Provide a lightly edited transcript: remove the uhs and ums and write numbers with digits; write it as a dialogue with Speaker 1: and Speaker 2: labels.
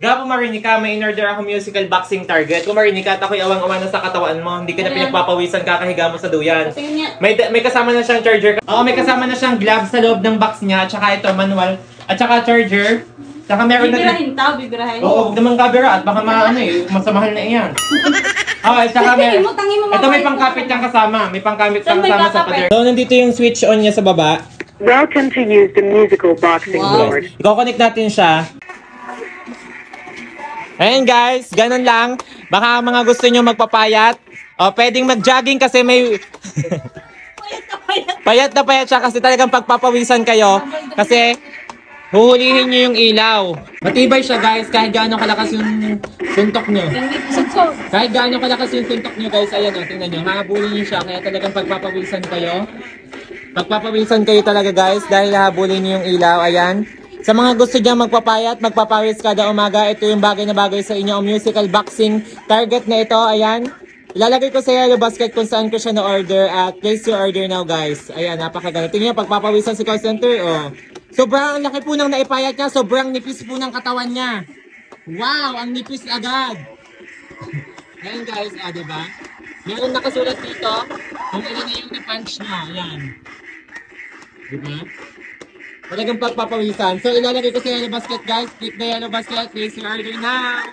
Speaker 1: Gapo Marinica, may in-order ako musical boxing target. Kung Marinica, ako'y awang-awa na sa katawan mo. Hindi ka na pinagpapawisan, kakahiga mo sa duyan. May kasama na siyang charger. Oo, may kasama na siyang gloves sa loob ng box niya. At saka ito, manual. At saka charger. Saka meron na... Bibirahin. Oo, huwag naman kabira. At baka masamahal na iyan. Oo, at saka meron... Ito may pangkapit niyang kasama. May pangkapit niyang kasama sa pader. So, nandito yung switch on niya sa baba.
Speaker 2: Welcome to use the musical boxing board.
Speaker 1: I-connect natin siya. Ayan guys, ganun lang. Baka mga gusto nyo magpapayat. O, pwedeng mag-jogging kasi may... payat na payat siya kasi talagang pagpapawisan kayo. Kasi huhulihin nyo yung ilaw. Matibay siya guys kahit gaano kalakas yung suntok nyo. Kahit gaano kalakas yung suntok nyo guys. Ayan o, tingnan nyo. Hahabulin nyo siya kaya talagang pagpapawisan kayo. Pagpapawisan kayo talaga guys dahil hahabulin nyo yung ilaw. Ayan. Sa mga gusto diyang magpapayat, magpapawis kada umaga, ito yung bagay na bagay sa inyo, ang musical boxing target na ito, ayan. Ilalagay ko sa yellow basket kung saan ko siya na-order at place your order now guys. Ayan, napakaganda. Tingnan niyo, pagpapawisan si call center, oh. Sobrang laki po ng naipayat niya, sobrang nipis po ng katawan niya. Wow, ang nipis agad. Ayan guys, diba? Meron nakasulat dito kung ilan na yung na-punch niya, ayan. Diba? Talagang pagpapawisan. So, ilalagay ko sa yellow basket guys. Click the yellow basket. Place your order now.